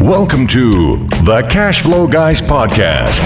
Welcome to the Cash Flow Guys podcast.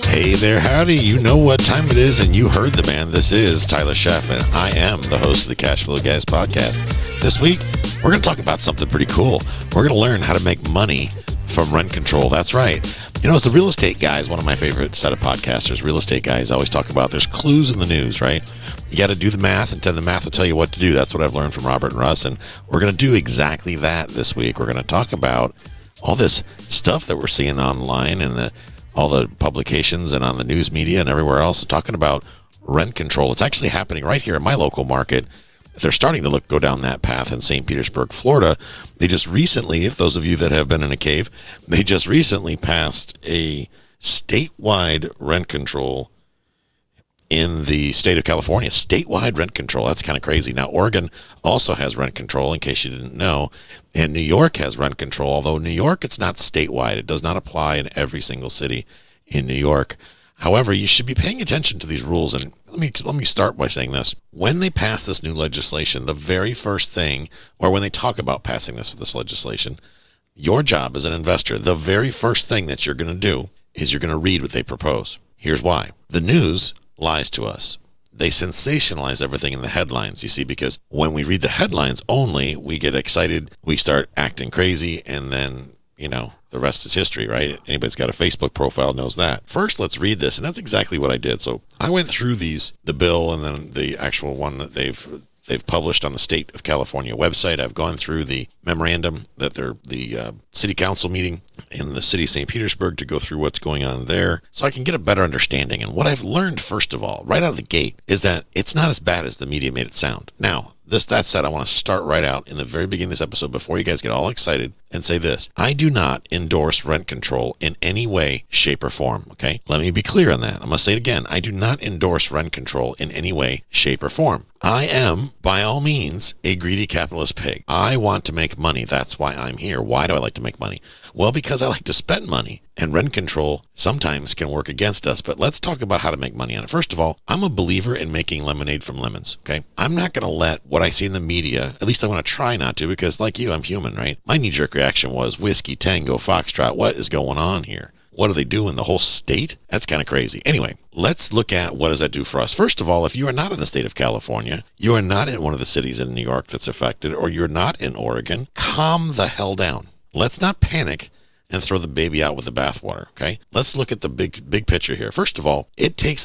Hey there, howdy. You know what time it is, and you heard the man. This is Tyler Sheff, and I am the host of the Cash Flow Guys podcast. This week, we're going to talk about something pretty cool. We're going to learn how to make money from rent control. That's right. You know, as the real estate guys, one of my favorite set of podcasters, real estate guys always talk about there's clues in the news, right? You got to do the math, and then the math will tell you what to do. That's what I've learned from Robert and Russ, and we're going to do exactly that this week. We're going to talk about all this stuff that we're seeing online and all the publications and on the news media and everywhere else, talking about rent control. It's actually happening right here in my local market. They're starting to go down that path in St. Petersburg, Florida. They just recently, if those of you that have been in a cave, they just recently passed a statewide rent control in the state of California. Statewide rent control. That's kind of crazy. Now, Oregon also has rent control, in case you didn't know. And New York has rent control, although New York, it's not statewide. It does not apply in every single city in New York. However, you should be paying attention to these rules. And let me start by saying this. When they pass this new legislation, the very first thing, or when they talk about passing this legislation, your job as an investor, the very first thing that you're going to do is you're going to read what they propose. Here's why. The news lies to us. They sensationalize everything in the headlines, you see, because when we read the headlines only, we get excited, we start acting crazy, and then, you know, the rest is history, right? Anybody's got a Facebook profile knows that. First, let's read this, and that's exactly what I did. So I went through the bill and then the actual one that they've published on the State of California website. I've gone through the memorandum that the city council meeting in the city of St. Petersburg to go through what's going on there so I can get a better understanding. And what I've learned, first of all, right out of the gate, is that it's not as bad as the media made it sound. Now, that said, I want to start right out in the very beginning of this episode before you guys get all excited and say this. I do not endorse rent control in any way, shape, or form, okay? Let me be clear on that. I'm going to say it again. I do not endorse rent control in any way, shape, or form. I am, by all means, a greedy capitalist pig. I want to make money. That's why I'm here. Why do I like to make money? Well, because I like to spend money. And rent control sometimes can work against us, but let's talk about how to make money on it. First of all, I'm a believer in making lemonade from lemons, okay? I'm not going to let what I see in the media, at least I want to try not to, because like you, I'm human, right? My knee-jerk reaction was whiskey, tango, foxtrot. What is going on here? What do they do in the whole state? That's kind of crazy. Anyway, let's look at what does that do for us. First of all, if you are not in the state of California, you are not in one of the cities in New York that's affected, or you're not in Oregon, calm the hell down. Let's not panic and throw the baby out with the bathwater, okay? Let's look at the big picture here. First of all, it takes,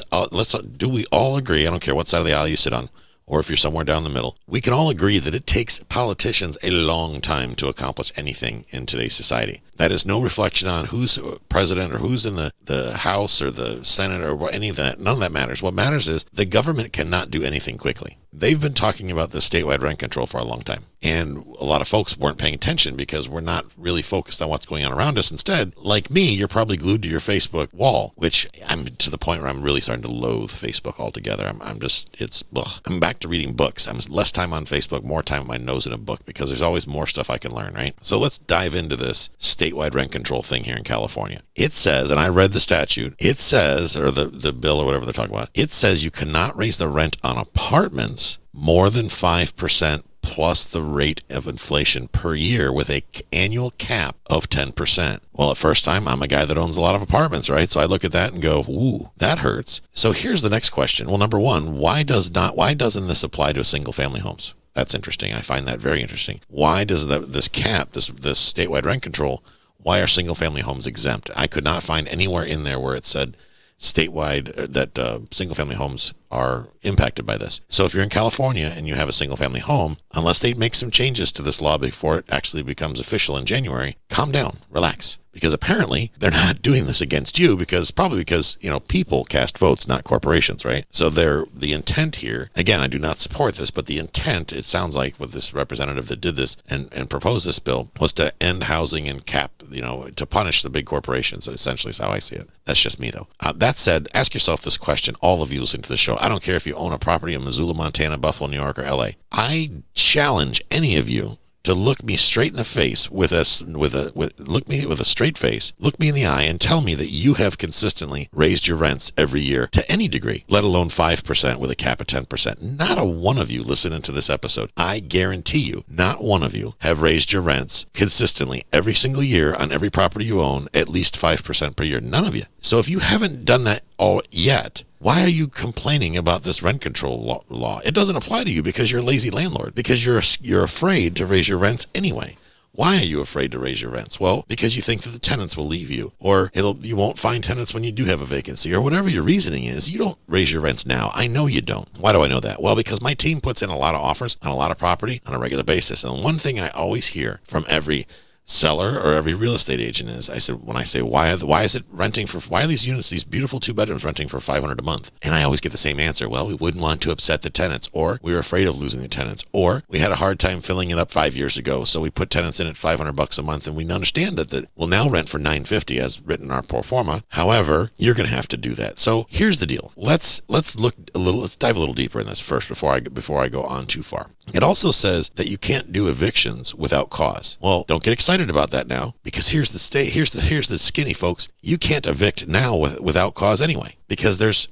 do we all agree, I don't care what side of the aisle you sit on, or if you're somewhere down the middle, we can all agree that it takes politicians a long time to accomplish anything in today's society. That is no reflection on who's president or who's in the House or the Senate or any of that. None of that matters. What matters is the government cannot do anything quickly. They've been talking about this statewide rent control for a long time. And a lot of folks weren't paying attention because we're not really focused on what's going on around us. Instead, like me, you're probably glued to your Facebook wall, which I'm to the point where I'm really starting to loathe Facebook altogether. I'm back to reading books. I'm less time on Facebook, more time with my nose in a book because there's always more stuff I can learn, right? So let's dive into this statewide rent control thing here in California. It says, and I read the statute, it says, or the bill or whatever they're talking about, it says you cannot raise the rent on apartments more than 5% plus the rate of inflation per year with an annual cap of 10%. Well, at first time, I'm a guy that owns a lot of apartments, right? So I look at that and go, ooh, that hurts. So here's the next question. Well, number one, why doesn't this apply to single family homes? That's interesting. I find that very interesting. Why does this cap, this statewide rent control, why are single family homes exempt? I could not find anywhere in there where it said statewide that single family homes are impacted by this. So if you're in California and you have a single family home, unless they make some changes to this law before it actually becomes official in January, calm down, relax. Because apparently they're not doing this against you probably because, people cast votes, not corporations, right? So the intent here, again, I do not support this, but the intent, it sounds like with this representative that did this and proposed this bill was to end housing and cap, to punish the big corporations. Essentially is how I see it. That's just me though. That said, ask yourself this question, all of you listening to the show. I don't care if you own a property in Missoula, Montana, Buffalo, New York, or LA. I challenge any of you to look me straight in the face with a straight face, look me in the eye and tell me that you have consistently raised your rents every year to any degree, let alone 5% with a cap of 10%. Not a one of you listening to this episode, I guarantee you, not one of you have raised your rents consistently every single year on every property you own at least 5% per year. None of you. So if you haven't done that all yet, why are you complaining about this rent control law? It doesn't apply to you because you're a lazy landlord, because you're afraid to raise your rents anyway. Why are you afraid to raise your rents? Well, because you think that the tenants will leave you, or you won't find tenants when you do have a vacancy, or whatever your reasoning is. You don't raise your rents now. I know you don't. Why do I know that? Well, because my team puts in a lot of offers on a lot of property on a regular basis. And one thing I always hear from every seller or every real estate agent is, when I say why are these units, these beautiful 2 bedrooms, renting for $500 a month? And I always get the same answer. Well, we wouldn't want to upset the tenants, or we were afraid of losing the tenants, or we had a hard time filling it up 5 years ago, so we put tenants in at $500 a month, and we understand that we'll now rent for $950 as written in our pro forma. However, you're going to have to do that. So here's the deal. Let's dive a little deeper in this first before I go on too far. It also says that you can't do evictions without cause. Well, don't get excited about that now, because here's the skinny, folks. You can't evict now without cause anyway, because there's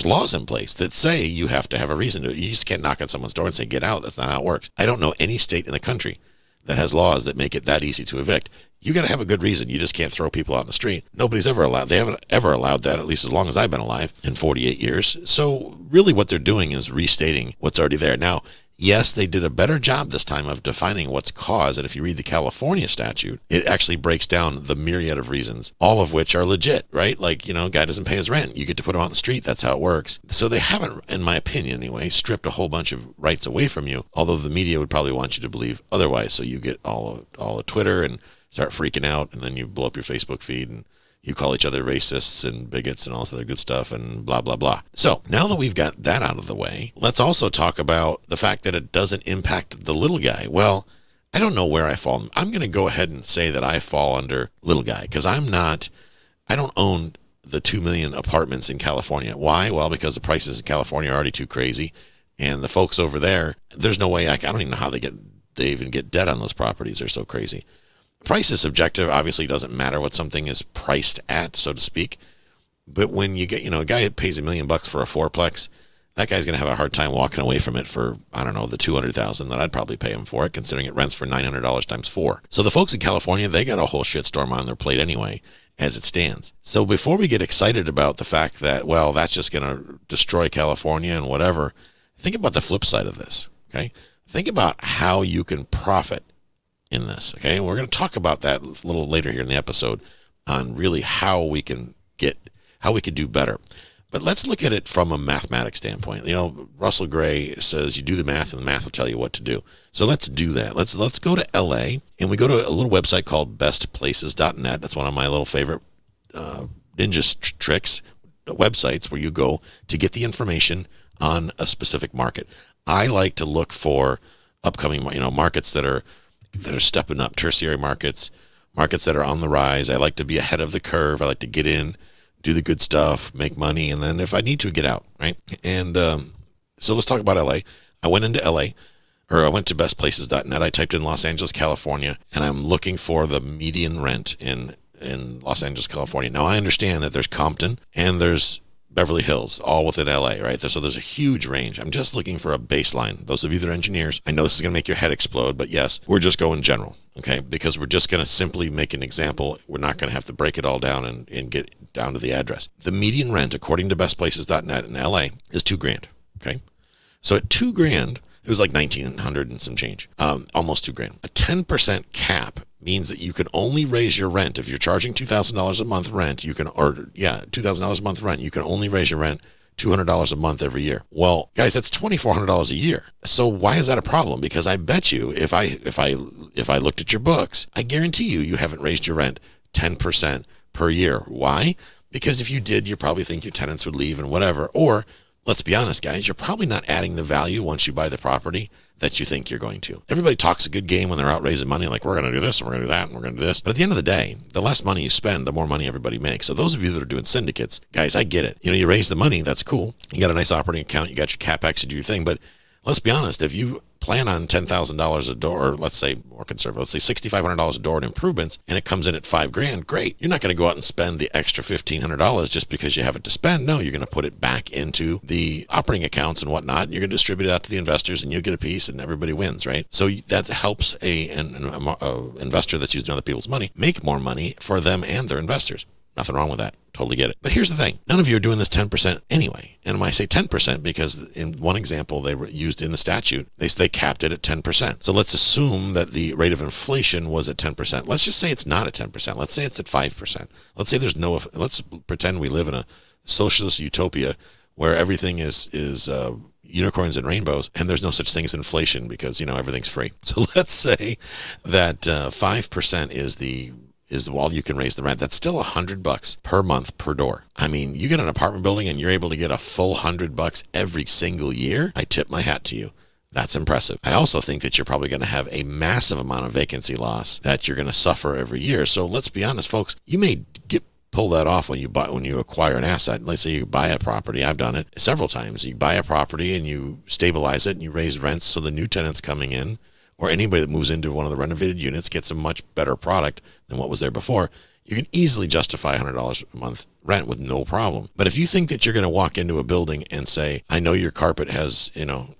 laws in place that say you have to have a reason to. You just can't knock on someone's door and say get out. That's not how it works. I don't know any state in the country that has laws that make it that easy to evict. You got to have a good reason. You just can't throw people out in the street. Nobody's ever allowed. They haven't ever allowed that, at least as long as I've been alive, in 48 years. So really what they're doing is restating what's already there. Now, yes, they did a better job this time of defining what's cause. And if you read the California statute, it actually breaks down the myriad of reasons, all of which are legit, right? Like, guy doesn't pay his rent. You get to put him on the street. That's how it works. So they haven't, in my opinion anyway, stripped a whole bunch of rights away from you, although the media would probably want you to believe otherwise. So you get all of Twitter and start freaking out, and then you blow up your Facebook feed and you call each other racists and bigots and all this other good stuff and blah, blah, blah. So now that we've got that out of the way, let's also talk about the fact that it doesn't impact the little guy. Well, I don't know where I fall. I'm going to go ahead and say that I fall under little guy, because I don't own the 2 million apartments in California. Why? Well, because the prices in California are already too crazy. And the folks over there, there's no way I don't even know how they even get debt on those properties. They're so crazy. Price is subjective. Obviously, it doesn't matter what something is priced at, so to speak. But when you get, a guy that pays $1 million for a fourplex, that guy's going to have a hard time walking away from it for, I don't know, the $200,000 that I'd probably pay him for it, considering it rents for $900 times 4. So the folks in California, they got a whole shitstorm on their plate anyway, as it stands. So before we get excited about the fact that, well, that's just going to destroy California and whatever, think about the flip side of this, okay? Think about how you can profit in this, okay? And we're going to talk about that a little later here in the episode on really how we can do better. But let's look at it from a mathematics standpoint. Russell Gray says you do the math and the math will tell you what to do. So let's do that. Let's go to LA, and we go to a little website called bestplaces.net. That's one of my little favorite ninja tricks, websites where you go to get the information on a specific market. I like to look for upcoming, markets that are stepping up, tertiary markets that are on the rise. I like to be ahead of the curve. I like to get in, do the good stuff, make money, and then if I need to, get out, right? And so let's talk about LA. I went into LA, or I went to bestplaces.net. I typed in Los Angeles, California, and I'm looking for the median rent in Los Angeles, California. Now, I understand that there's Compton and there's Beverly Hills, all within LA, right? So there's a huge range. I'm just looking for a baseline. Those of you that are engineers, I know this is going to make your head explode, but yes, we're just going general, okay? Because we're just going to simply make an example. We're not going to have to break it all down and get down to the address. The median rent, according to bestplaces.net in LA, is $2,000, okay? So at $2,000, it was like 1,900 and some change, almost $2,000. A 10% cap means that you can only raise your rent. If you're charging $2,000 a month rent, $2,000 a month rent, you can only raise your rent $200 a month every year. Well, guys, that's $2,400 a year. So why is that a problem? Because I bet you, if I looked at your books, I guarantee you haven't raised your rent 10% per year. Why? Because if you did, you probably think your tenants would leave and whatever. Or let's be honest, guys, you're probably not adding the value once you buy the property that you think you're going to. Everybody talks a good game when they're out raising money, like we're going to do this and we're going to do that and we're going to do this. But at the end of the day, the less money you spend, the more money everybody makes. So those of you that are doing syndicates, guys, I get it. You raise the money, that's cool. You got a nice operating account, you got your CapEx to do your thing, but let's be honest, if you plan on $10,000 a door, or let's say more conservative, let's say $6,500 a door in improvements, and it comes in at $5,000, great. You're not going to go out and spend the extra $1,500 just because you have it to spend. No, you're going to put it back into the operating accounts and whatnot. You're going to distribute it out to the investors, and you get a piece, and everybody wins, right? So that helps an investor that's using other people's money make more money for them and their investors. Nothing wrong with that. Totally get it. But here's the thing. None of you are doing this 10% anyway. And when I say 10%, because in one example they were used in the statute, they capped it at 10%. So let's assume that the rate of inflation was at 10%. Let's just say it's not at 10%. Let's say it's at 5%. Let's say let's pretend we live in a socialist utopia where everything is unicorns and rainbows, and there's no such thing as inflation because, everything's free. So let's say that 5% is all you can raise the rent. That's still $100 per month per door. I mean, you get an apartment building and you're able to get a full $100 every single year. I tip my hat to you. That's impressive. I also think that you're probably going to have a massive amount of vacancy loss that you're going to suffer every year. So let's be honest, folks. You may pull that off when you acquire an asset. Let's say you buy a property. I've done it several times. You buy a property and you stabilize it and you raise rents so the new tenants coming in, or anybody that moves into one of the renovated units, gets a much better product than what was there before. You can easily justify $100 a month rent with no problem. But if you think that you're going to walk into a building and say, I know your carpet has,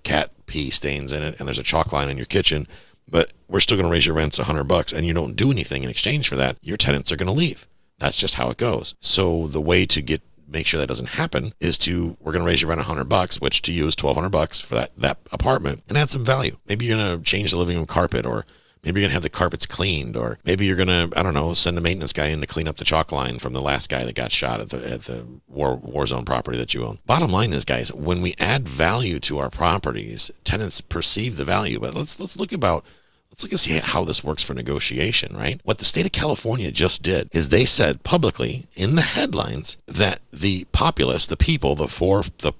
cat pee stains in it and there's a chalk line in your kitchen, but we're still going to raise your rents $100 and you don't do anything in exchange for that, your tenants are going to leave. That's just how it goes. So the way to make sure that doesn't happen is we're going to raise your rent $100, which to you is $1,200 for that apartment, and add some value. Maybe you're going to change the living room carpet, or maybe you're going to have the carpets cleaned, or maybe you're going to, send a maintenance guy in to clean up the chalk line from the last guy that got shot at the war zone property that you own. Bottom line is, guys, when we add value to our properties, tenants perceive the value. But let's look and see how this works for negotiation, right? What the state of California just did is they said publicly in the headlines that the populace, the people, the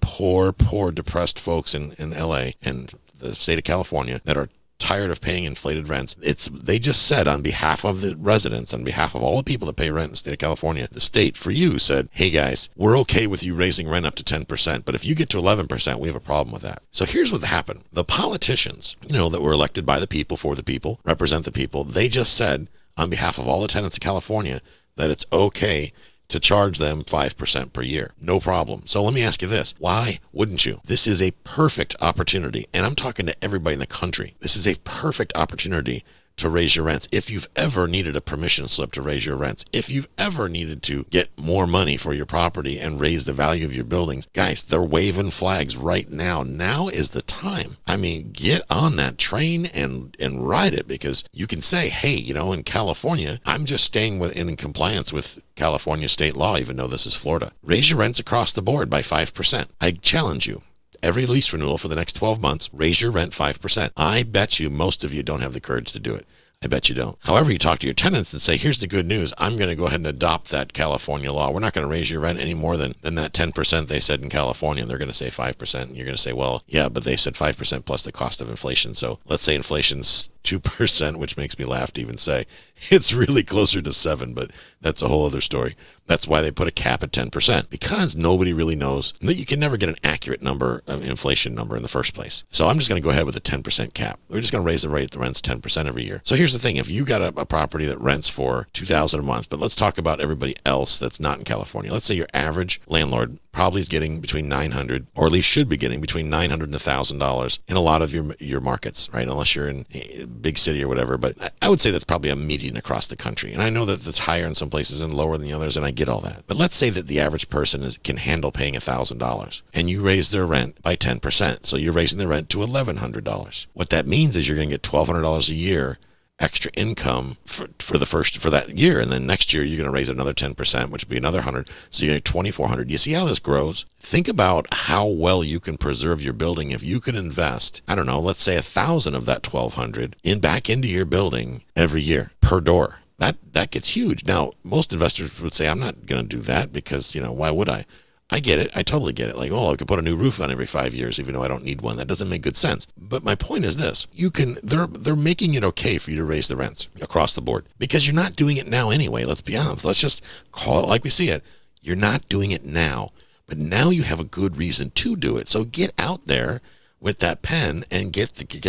poor, depressed folks in LA and the state of California that are tired of paying inflated rents, they just said on behalf of the residents, on behalf of all the people that pay rent in the state of California, the state for you said, hey guys, we're okay with you raising rent up to 10%, but if you get to 11%, we have a problem with that. So here's what happened. The politicians, that were elected by the people, for the people, represent the people, they just said on behalf of all the tenants of California that it's okay to charge them 5% per year. No problem. So let me ask you this. Why wouldn't you? This is a perfect opportunity, and I'm talking to everybody in the country. This is a perfect opportunity to raise your rents. If you've ever needed a permission slip to raise your rents, if you've ever needed to get more money for your property and raise the value of your buildings, guys, they're waving flags right now. Now is the time. I mean, get on that train and ride it, because you can say, hey, in California, I'm just staying in compliance with California state law, even though this is Florida. Raise your rents across the board by 5%. I challenge you. Every lease renewal for the next 12 months, raise your rent 5%. I bet you most of you don't have the courage to do it. I bet you don't. However, you talk to your tenants and say, here's the good news. I'm going to go ahead and adopt that California law. We're not going to raise your rent any more than that 10% they said in California. They're going to say 5%. And you're going to say, well, yeah, but they said 5% plus the cost of inflation. So let's say inflation's 2%, which makes me laugh to even say. It's really closer to 7%, but that's a whole other story. That's why they put a cap at 10%, because nobody really knows that you can never get an accurate number, an inflation number in the first place. So I'm just going to go ahead with a 10% cap. We're just going to raise the rents 10% every year. So here's the thing. If you got a property that rents for $2,000 a month, but let's talk about everybody else that's not in California. Let's say your average landlord probably is getting between $900, or at least should be getting between $900 and $1,000 in a lot of your markets, right? Unless you're in a big city or whatever. But I would say that's probably a median across the country. And I know that that's higher in some places and lower than the others, and I get all that. But let's say that the average person can handle paying $1,000, and you raise their rent by 10%. So you're raising the rent to $1,100. What that means is you're going to get $1,200 a year extra income for that year, and then next year you're going to raise another 10%, which would be another 100. So you're going to get $2,400. You see how this grows? Think about how well you can preserve your building if you can invest, I don't know, let's say 1,000 of that 1,200 back into your building every year per door. That gets huge. Now, most investors would say, I'm not going to do that because, why would I? I get it. I totally get it. Like, I could put a new roof on every 5 years, even though I don't need one. That doesn't make good sense. But my point is this. They're making it okay for you to raise the rents across the board because you're not doing it now anyway. Let's be honest. Let's just call it like we see it. You're not doing it now, but now you have a good reason to do it. So get out there with that pen and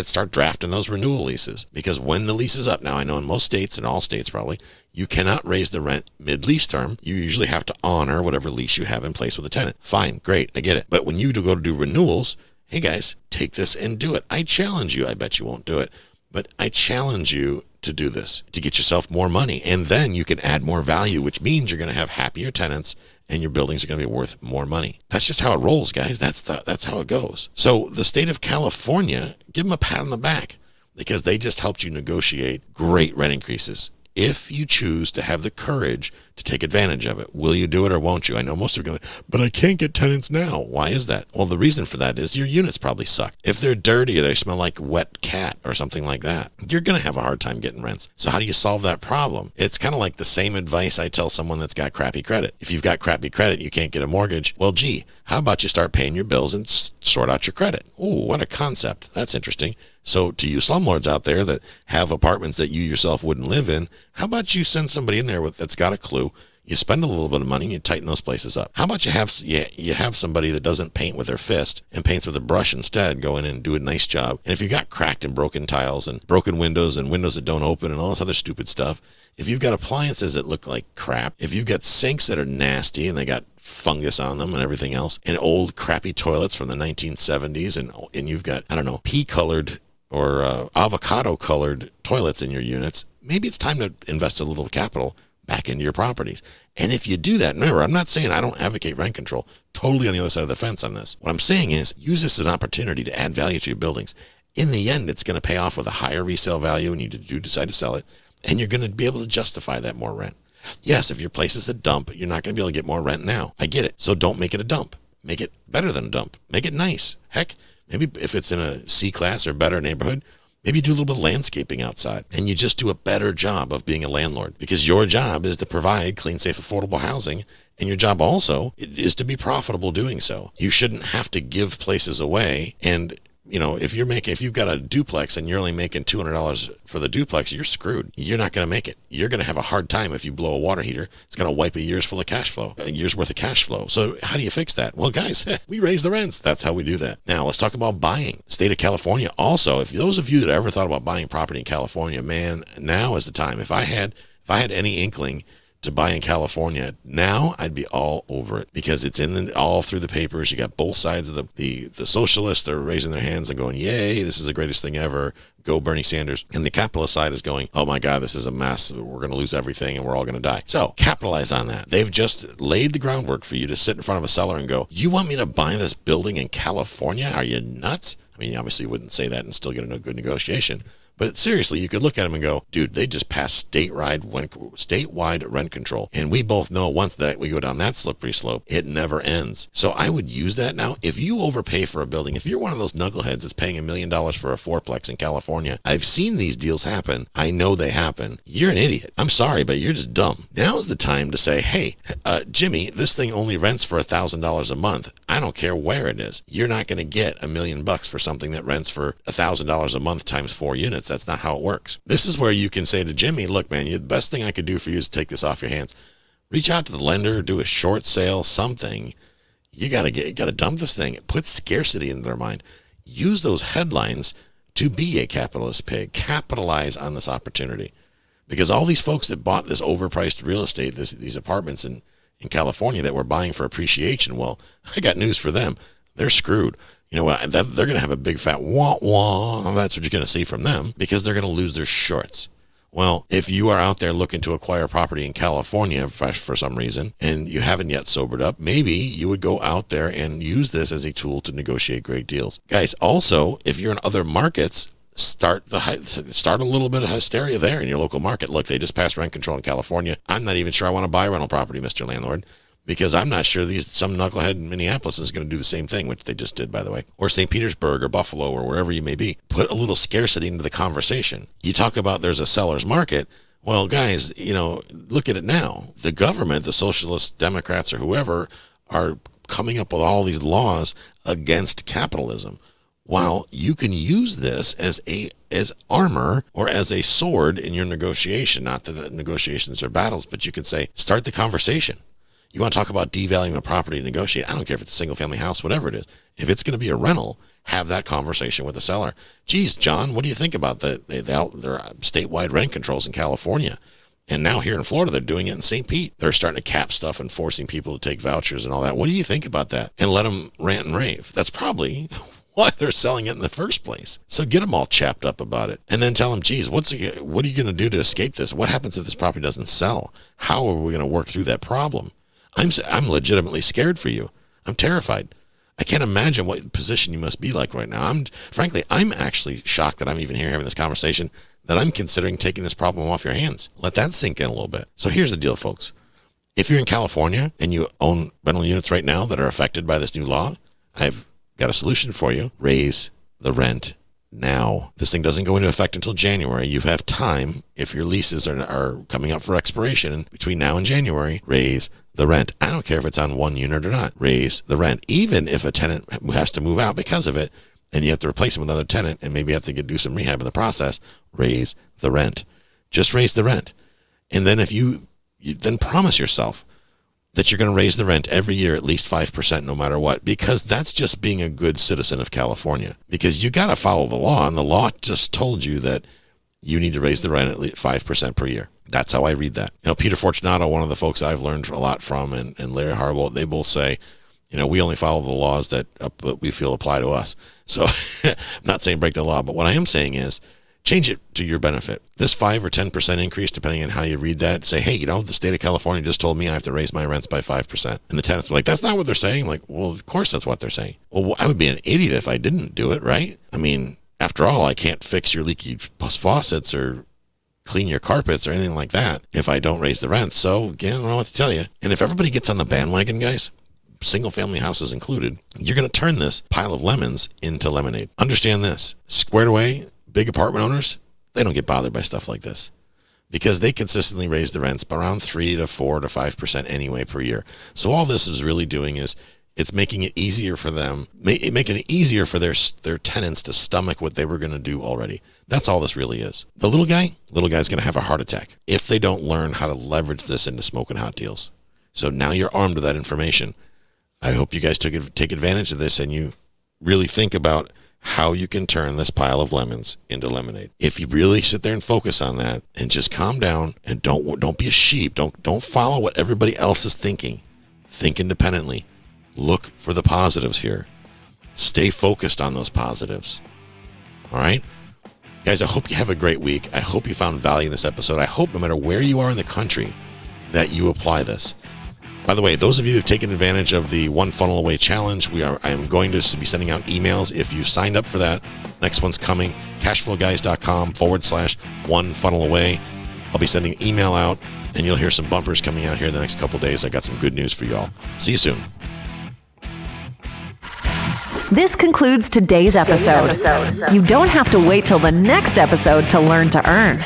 start drafting those renewal leases. Because when the lease is up, now I know in most states, in all states probably, you cannot raise the rent mid-lease term. You usually have to honor whatever lease you have in place with the tenant. Fine, great, I get it. But when you go to do renewals, hey guys, take this and do it. I challenge you. I bet you won't do it, but I challenge you to do this to get yourself more money. And then you can add more value, which means you're going to have happier tenants and your buildings are going to be worth more money. That's just how it rolls, guys. That's how it goes. So the state of California, give them a pat on the back because they just helped you negotiate great rent increases. If you choose to have the courage to take advantage of it, will you do it or won't you? I know most are going, but I can't get tenants now. Why is that? Well, the reason for that is your units probably suck. If they're dirty or they smell like wet cat or something like that, you're going to have a hard time getting rents. So how do you solve that problem? It's kind of like the same advice I tell someone that's got crappy credit. If you've got crappy credit, you can't get a mortgage. Well, gee, how about you start paying your bills and sort out your credit? Oh, what a concept. That's interesting. So to you slumlords out there that have apartments that you yourself wouldn't live in, how about you send somebody in there that's got a clue? You spend a little bit of money and you tighten those places up. How about you have somebody that doesn't paint with their fist and paints with a brush instead, go in and do a nice job. And if you got cracked and broken tiles and broken windows and windows that don't open and all this other stupid stuff, if you've got appliances that look like crap, if you've got sinks that are nasty and they got fungus on them and everything else, and old crappy toilets from the 1970s, and you've got, I don't know, pea-colored or avocado-colored toilets in your units, maybe it's time to invest a little capital back into your properties. And if you do that, remember, I'm not saying I don't advocate rent control. Totally on the other side of the fence on this. What I'm saying is use this as an opportunity to add value to your buildings. In the end, it's going to pay off with a higher resale value when you do decide to sell it, and you're going to be able to justify that more rent. Yes, if your place is a dump, you're not going to be able to get more rent now. I get it. So don't make it a dump. Make it better than a dump. Make it nice. Heck, maybe if it's in a C-class or better neighborhood, maybe do a little bit of landscaping outside and you just do a better job of being a landlord, because your job is to provide clean, safe, affordable housing. And your job also is to be profitable doing so. You shouldn't have to give places away. And, you know, if you've got a duplex and you're only making $200 for the duplex, you're screwed. You're not going to make it. You're going to have a hard time if you blow a water heater. It's going to wipe a year's worth of cash flow. So how do you fix that? Well, guys, we raise the rents. That's how we do that. Now let's talk about buying. State of California. Also, if those of you that ever thought about buying property in California, man, now is the time. If I had any inkling to buy in California, now I'd be all over it, because it's all through the papers. You got both sides of the socialists. They're raising their hands and going, yay, this is the greatest thing ever. Go Bernie Sanders. And the capitalist side is going, oh my God, this is a mess. We're going to lose everything and we're all going to die. So capitalize on that. They've just laid the groundwork for you to sit in front of a seller and go, you want me to buy this building in California? Are you nuts? I mean, obviously you wouldn't say that and still get a good negotiation. But seriously, you could look at them and go, dude, they just passed statewide rent control. And we both know once that we go down that slippery slope, it never ends. So I would use that now. If you overpay for a building, if you're one of those knuckleheads that's paying $1 million for a fourplex in California, I've seen these deals happen. I know they happen. You're an idiot. I'm sorry, but you're just dumb. Now's the time to say, hey, Jimmy, this thing only rents for $1,000 a month. I don't care where it is. You're not going to get $1 million for something that rents for $1,000 a month times 4 units. That's not how it works. This is where you can say to Jimmy, look, man, the best thing I could do for you is take this off your hands. Reach out to the lender, do a short sale, something. You got to dump this thing. Put scarcity into their mind. Use those headlines to be a capitalist pig. Capitalize on this opportunity. Because all these folks that bought this overpriced real estate, these apartments in California that were buying for appreciation, well, I got news for them. They're screwed. You know what? They're going to have a big fat wah-wah. That's what you're going to see from them, because they're going to lose their shorts. Well, if you are out there looking to acquire property in California for some reason, and you haven't yet sobered up, maybe you would go out there and use this as a tool to negotiate great deals. Guys, also, if you're in other markets, start a little bit of hysteria there in your local market. Look, they just passed rent control in California. I'm not even sure I want to buy rental property, Mr. Landlord, because I'm not sure some knucklehead in Minneapolis is going to do the same thing, which they just did, by the way, or St. Petersburg or Buffalo or wherever you may be. Put a little scarcity into the conversation. You talk about there's a seller's market. Well, guys, look at it now. The government, the socialists, Democrats, or whoever are coming up with all these laws against capitalism. While you can use this as armor or as a sword in your negotiation. Not that the negotiations are battles, but you could say, start the conversation. You want to talk about devaluing a property to negotiate? I don't care if it's a single family house, whatever it is. If it's going to be a rental, have that conversation with the seller. Geez, John, what do you think about their statewide rent controls in California? And now here in Florida, they're doing it in St. Pete. They're starting to cap stuff and forcing people to take vouchers and all that. What do you think about that? And let them rant and rave. That's probably why they're selling it in the first place. So get them all chapped up about it. And then tell them, geez, what are you going to do to escape this? What happens if this property doesn't sell? How are we going to work through that problem? I'm legitimately scared for you. I'm terrified. I can't imagine what position you must be like right now. I'm actually shocked that I'm even here having this conversation, that I'm considering taking this problem off your hands. Let that sink in a little bit. So here's the deal, folks. If you're in California and you own rental units right now that are affected by this new law, I've got a solution for you. Raise the rent now. This thing doesn't go into effect until January. You have time, if your leases are coming up for expiration, and between now and January, raise the rent. I don't care if it's on one unit or not. Raise the rent. Even if a tenant has to move out because of it, and you have to replace him with another tenant, and maybe you have to do some rehab in the process, raise the rent. Just raise the rent. And then if you then promise yourself that you're going to raise the rent every year at least 5% no matter what, because that's just being a good citizen of California. Because you got to follow the law, and the law just told you that you need to raise the rent at least 5% per year. That's how I read that. Peter Fortunato, one of the folks I've learned a lot from, and Larry Harbaugh, they both say, we only follow the laws that we feel apply to us. So I'm not saying break the law, but what I am saying is change it to your benefit. This 5 or 10% increase, depending on how you read that, say, hey, the state of California just told me I have to raise my rents by 5%. And the tenants were like, that's not what they're saying. I'm like, well, of course that's what they're saying. Well, I would be an idiot if I didn't do it, right? I mean, after all, I can't fix your leaky faucets or clean your carpets or anything like that if I don't raise the rent. So again, I don't know what to tell you. And if everybody gets on the bandwagon, guys, single family houses included, you're going to turn this pile of lemons into lemonade. Understand this. Squared away, big apartment owners, they don't get bothered by stuff like this because they consistently raise the rents by around 3 to 4 to 5% anyway per year. So all this is really doing is it's making it easier for them, making it easier for their tenants to stomach what they were going to do already. That's all this really is. The little guy's going to have a heart attack if they don't learn how to leverage this into smoking hot deals. So now you're armed with that information. I hope you guys take advantage of this and you really think about how you can turn this pile of lemons into lemonade. If you really sit there and focus on that and just calm down and don't be a sheep. Don't follow what everybody else is thinking. Think independently. Look for the positives here. Stay focused on those positives. All right? Guys, I hope you have a great week. I hope you found value in this episode. I hope no matter where you are in the country that you apply this. By the way, those of you who've taken advantage of the One Funnel Away Challenge, I am going to be sending out emails. If you signed up for that, next one's coming, cashflowguys.com/one funnel away. I'll be sending an email out, and you'll hear some bumpers coming out here in the next couple of days. I got some good news for you all. See you soon. This concludes today's episode. You don't have to wait till the next episode to learn to earn.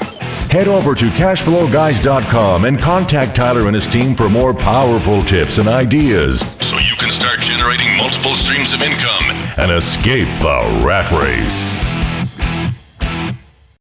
Head over to cashflowguys.com and contact Tyler and his team for more powerful tips and ideas so you can start generating multiple streams of income and escape the rat race.